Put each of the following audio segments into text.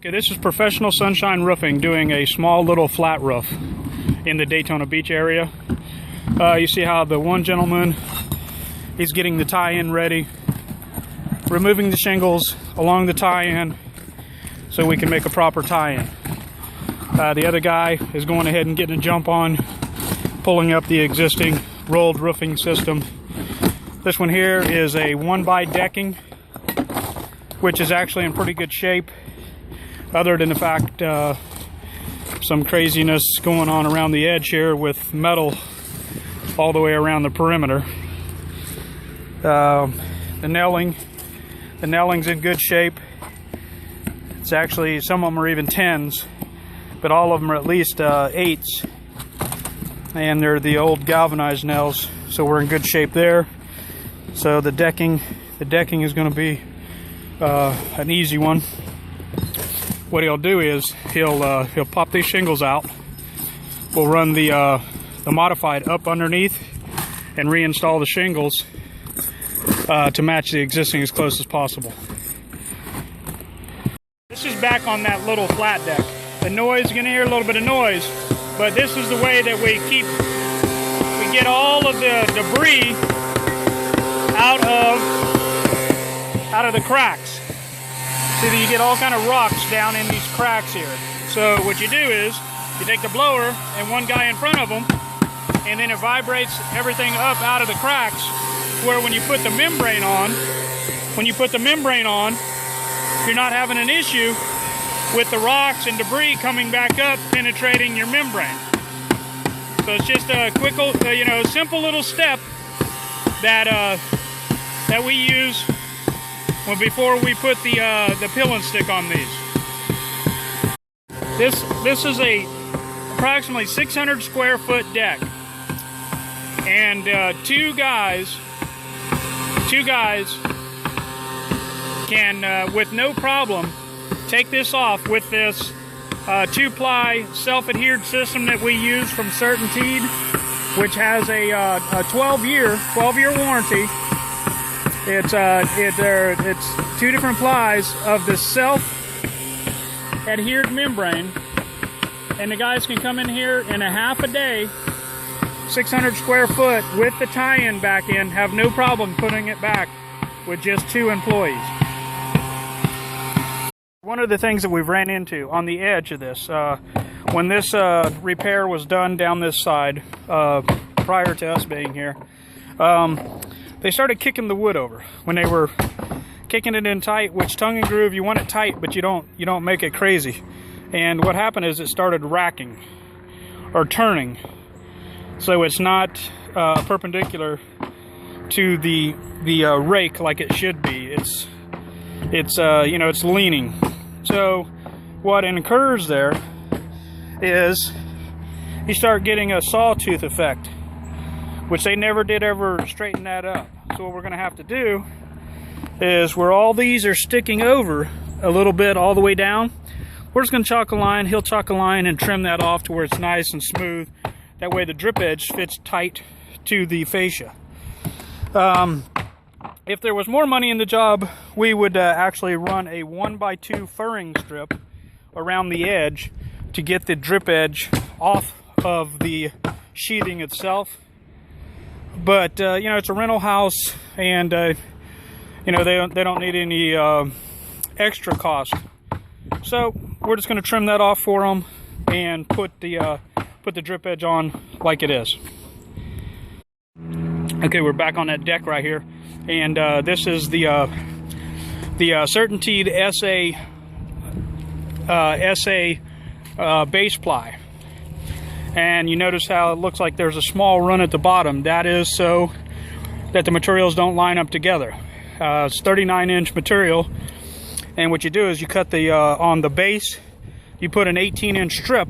Okay, this is Professional Sunshine Roofing doing a small little flat roof in the Daytona Beach area. You see how the one gentleman is getting the tie-in ready, removing the shingles along the tie-in so we can make a proper tie-in. The other guy is going ahead and getting a jump on, pulling up the existing rolled roofing system. This one here is a 1x decking, which is actually in pretty good shape, other than the fact some craziness going on around the edge here with metal all the way around the perimeter. The nailing's in good shape. It's actually, some of them are even 10s, but all of them are at least 8s, and they're the old galvanized nails, so we're in good shape there. So the decking is going to be an easy one. What he'll do is he'll pop these shingles out. We'll run the modified up underneath and reinstall the shingles to match the existing as close as possible. This is back on that little flat deck. The noise, you're gonna hear a little bit of noise, but this is the way that we get all of the debris out of the cracks. See that you get all kind of rocks down in these cracks here. So what you do is you take the blower and one guy in front of them, and then it vibrates everything up out of the cracks, where when you put the membrane on, you're not having an issue with the rocks and debris coming back up penetrating your membrane. So it's just a quick, simple little step that we use before we put the peel and stick on these. This is a approximately 600 square foot deck, and two guys can with no problem take this off with this 2-ply self-adhered system that we use from CertainTeed, which has a 12-year warranty. It's 2 different plies of the self-adhered membrane, and the guys can come in here in a half a day, 600 square foot with the tie-in back in, have no problem putting it back with just 2 employees. One of the things that we've ran into on the edge of this, when this repair was done down this side, prior to us being here, they started kicking the wood over. When they were kicking it in tight, which tongue and groove, you want it tight, but you don't make it crazy. And what happened is it started racking or turning, so it's not perpendicular to the rake like it should be. It's leaning. So what occurs there is you start getting a sawtooth effect, which they never did ever straighten that up. So what we're going to have to do is, where all these are sticking over a little bit all the way down, we're just going to chalk a line. He'll chalk a line and trim that off to where it's nice and smooth. That way the drip edge fits tight to the fascia. If there was more money in the job, we would actually run a 1x2 furring strip around the edge to get the drip edge off of the sheathing itself. But it's a rental house, and they don't need any extra cost. So we're just going to trim that off for them and put the drip edge on like it is. Okay, we're back on that deck right here, and this is the CertainTeed SA base ply. And you notice how it looks like there's a small run at the bottom. That is so that the materials don't line up together. It's 39-inch material, and what you do is you cut the on the base, you put an 18-inch strip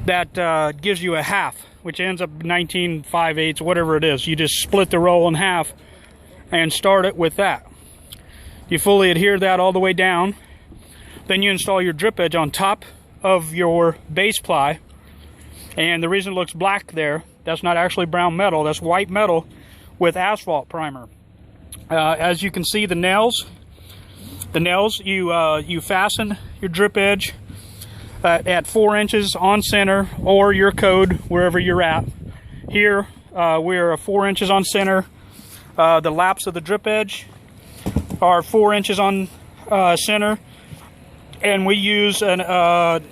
that gives you a half, which ends up 19 5/8, whatever it is. You just split the roll in half and start it with that. You fully adhere that all the way down. Then you install your drip edge on top of your base ply. And the reason it looks black there, that's not actually brown metal, that's white metal with asphalt primer. As you can see, the nails The nails, you fasten your drip edge at 4 inches on center, or your code wherever you're at. Here we're 4 inches on center. The laps of the drip edge are 4 inches on center, and we use a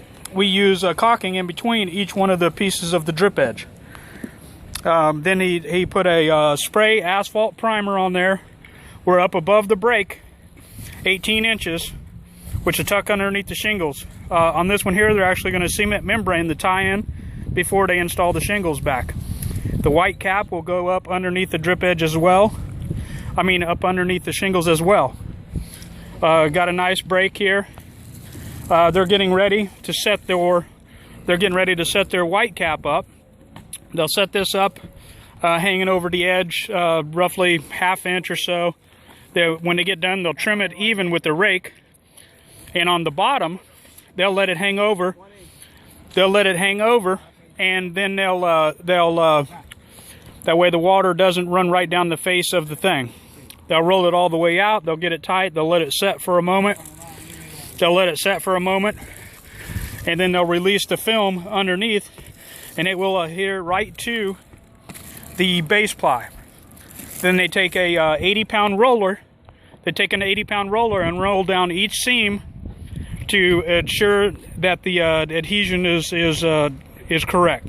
caulking in between each one of the pieces of the drip edge. Then he put a spray asphalt primer on there. We're up above the break, 18 inches, which will tuck underneath the shingles. On this one here, they're actually going to cement membrane the tie-in before they install the shingles back. The white cap will go up underneath the drip edge as well. I mean, up underneath the shingles as well. Got a nice break here. They're getting ready to set their white cap up. They'll set this up hanging over the edge, roughly ½ inch or so. When they get done, they'll trim it even with the rake, and on the bottom they'll let it hang over. And then that way the water doesn't run right down the face of the thing. They'll roll it all the way out. They'll get it tight. They'll let it set for a moment. And then they'll release the film underneath, and it will adhere right to the base ply. Then they take a 80-pound roller. They take an 80-pound roller and roll down each seam to ensure that the adhesion is correct.